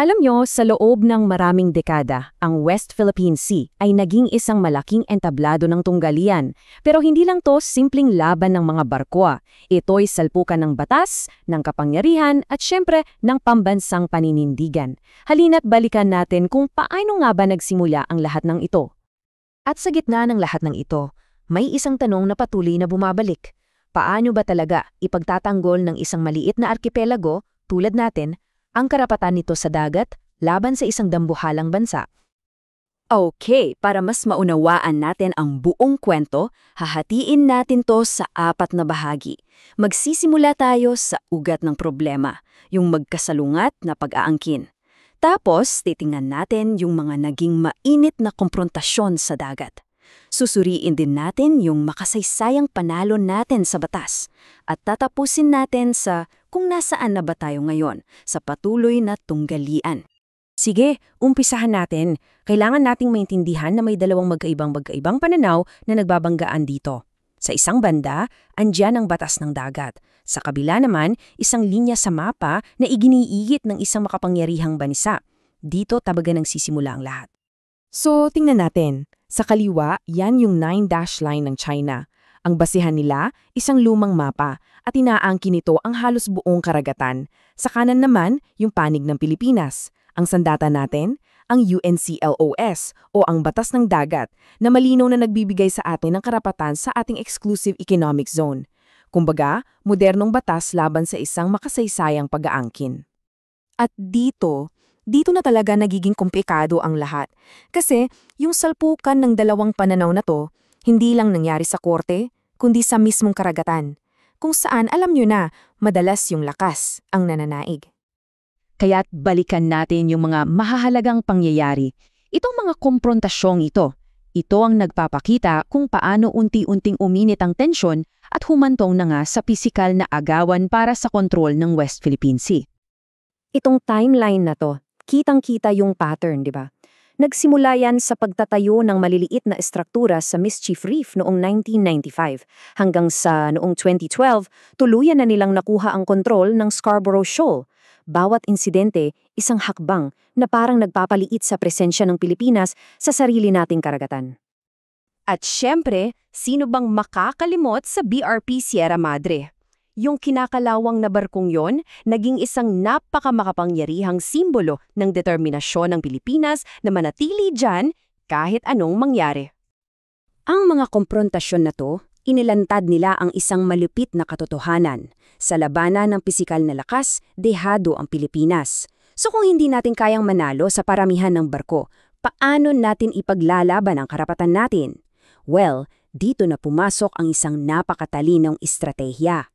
Alam nyo, sa loob ng maraming dekada, ang West Philippine Sea ay naging isang malaking entablado ng tunggalian. Pero hindi lang to simpleng laban ng mga barko. Ito'y salpukan ng batas, ng kapangyarihan at syempre ng pambansang paninindigan. Halina't balikan natin kung paano nga ba nagsimula ang lahat ng ito. At sa gitna ng lahat ng ito, may isang tanong na patuloy na bumabalik. Paano ba talaga ipagtatanggol ng isang maliit na arkipelago, tulad natin, ang karapatan nito sa dagat laban sa isang dambuhalang bansa? Okay, para mas maunawaan natin ang buong kwento, hahatiin natin to sa 4 na bahagi. Magsisimula tayo sa ugat ng problema, yung magkasalungat na pag-aangkin. Tapos, titingnan natin yung mga naging mainit na komprontasyon sa dagat. Susuriin din natin yung makasaysayang panalo natin sa batas at tatapusin natin sa kung nasaan na ba tayo ngayon sa patuloy na tunggalian. Sige, umpisahan natin. Kailangan nating maintindihan na may dalawang magkaibang pananaw na nagbabanggaan dito. Sa isang banda, andyan ang batas ng dagat. Sa kabila naman, isang linya sa mapa na iginiigit ng isang makapangyarihang bansa. Dito tabaga nagsisimula ang lahat. So, tingnan natin. Sa kaliwa, yan yung 9-dash line ng China. Ang basihan nila, isang lumang mapa, at inaangkin nito ang halos buong karagatan. Sa kanan naman, yung panig ng Pilipinas. Ang sandata natin, ang UNCLOS o ang Batas ng Dagat, na malinaw na nagbibigay sa atin ng karapatan sa ating exclusive economic zone. Kumbaga, modernong batas laban sa isang makasaysayang pag-aangkin. At dito na talaga nagiging komplikado ang lahat. Kasi yung salpukan ng dalawang pananaw na to, hindi lang nangyari sa korte, kundi sa mismong karagatan. Kung saan, alam nyo na, madalas yung lakas ang nananaig. Kaya't balikan natin yung mga mahahalagang pangyayari. Itong mga komprontasyong ito. Ito ang nagpapakita kung paano unti-unting uminit ang tensyon at humantong na nga sa pisikal na agawan para sa kontrol ng West Philippine Sea. Itong timeline na to, kitang-kita yung pattern, di ba? Nagsimula yan sa pagtatayo ng maliliit na estruktura sa Mischief Reef noong 1995 hanggang sa noong 2012, tuluyan na nilang nakuha ang kontrol ng Scarborough Shoal. Bawat insidente, isang hakbang na parang nagpapaliit sa presensya ng Pilipinas sa sarili nating karagatan. At syempre, sino bang makakalimot sa BRP Sierra Madre? Yung kinakalawang na barkong yon, naging isang napakamakapangyarihang simbolo ng determinasyon ng Pilipinas na manatili dyan kahit anong mangyari. Ang mga komprontasyon na to, inilantad nila ang isang malupit na katotohanan. Sa labanan ng pisikal na lakas, dehado ang Pilipinas. So kung hindi natin kayang manalo sa paramihan ng barko, paano natin ipaglalaban ang karapatan natin? Well, dito na pumasok ang isang napakatalinong estratehiya.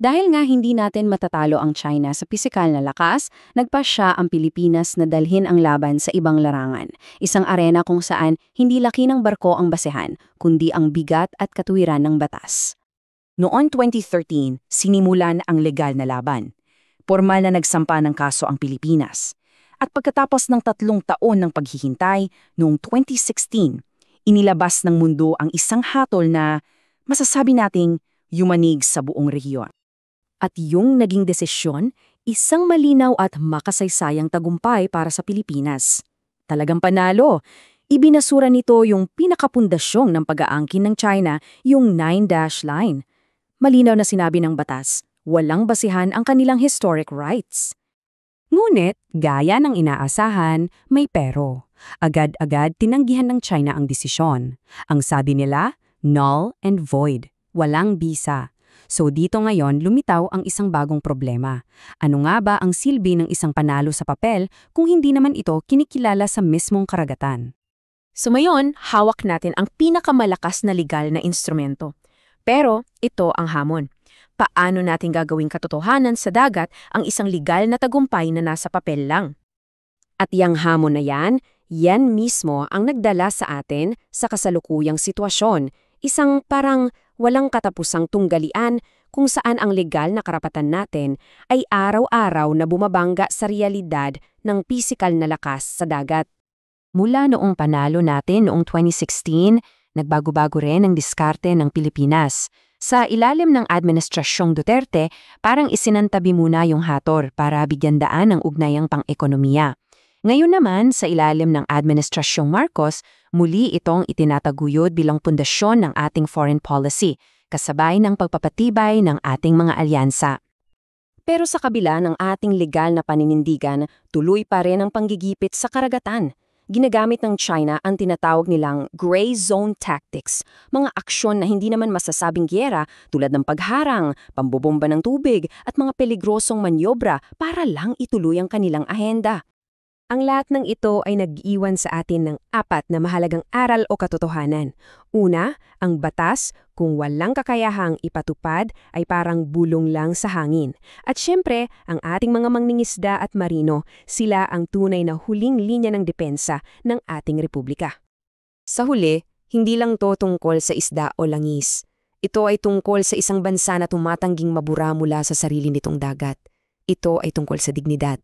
Dahil nga hindi natin matatalo ang China sa pisikal na lakas, nagpasya ang Pilipinas na dalhin ang laban sa ibang larangan. Isang arena kung saan hindi laki ng barko ang basehan, kundi ang bigat at katuwiran ng batas. Noong 2013, sinimulan ang legal na laban. Formal na nagsampa ng kaso ang Pilipinas. At pagkatapos ng 3 taon ng paghihintay, noong 2016, inilabas ng mundo ang isang hatol na masasabi nating yumanig sa buong rehiyon. At yung naging desisyon, isang malinaw at makasaysayang tagumpay para sa Pilipinas. Talagang panalo. Ibinasura nito yung pinakapundasyong ng pag-aangkin ng China, yung 9-dash line. Malinaw na sinabi ng batas, walang basihan ang kanilang historic rights. Ngunit, gaya ng inaasahan, may pero. Agad-agad tinanggihan ng China ang desisyon. Ang sabi nila, null and void. Walang bisa. So dito ngayon lumitaw ang isang bagong problema. Ano nga ba ang silbi ng isang panalo sa papel kung hindi naman ito kinikilala sa mismong karagatan? So ngayon, hawak natin ang pinakamalakas na legal na instrumento. Pero ito ang hamon. Paano natin gagawing katotohanan sa dagat ang isang legal na tagumpay na nasa papel lang? At yang hamon na yan mismo ang nagdala sa atin sa kasalukuyang sitwasyon. Isang parang walang katapusang tunggalian kung saan ang legal na karapatan natin ay araw-araw na bumabangga sa realidad ng pisikal na lakas sa dagat. Mula noong panalo natin noong 2016, nagbago-bago rin ang diskarte ng Pilipinas. Sa ilalim ng Administrasyong Duterte, parang isinantabi muna yung hator para bigyan daan ng ugnayang pang-ekonomiya. Ngayon naman, sa ilalim ng Administrasyong Marcos, muli itong itinataguyod bilang pundasyon ng ating foreign policy, kasabay ng pagpapatibay ng ating mga alyansa. Pero sa kabila ng ating legal na paninindigan, tuloy pa rin ang panggigipit sa karagatan. Ginagamit ng China ang tinatawag nilang gray zone tactics, mga aksyon na hindi naman masasabing giyera tulad ng pagharang, pambobomba ng tubig at mga peligrosong manyobra para lang ituloy ang kanilang ahenda. Ang lahat ng ito ay nag-iwan sa atin ng apat na mahalagang aral o katotohanan. Una, ang batas, kung walang kakayahang ipatupad, ay parang bulong lang sa hangin. At syempre, ang ating mga mangingisda at marino, sila ang tunay na huling linya ng depensa ng ating republika. Sa huli, hindi lang to tungkol sa isda o langis. Ito ay tungkol sa isang bansa na tumatangging mabura mula sa sarili nitong dagat. Ito ay tungkol sa dignidad.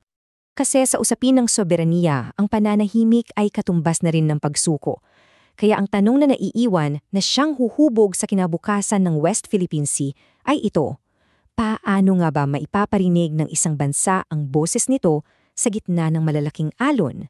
Kasi sa usapin ng soberanya, ang pananahimik ay katumbas na rin ng pagsuko. Kaya ang tanong na naiiwan na siyang huhubog sa kinabukasan ng West Philippine Sea ay ito. Paano nga ba maipaparinig ng isang bansa ang boses nito sa gitna ng malalaking alon?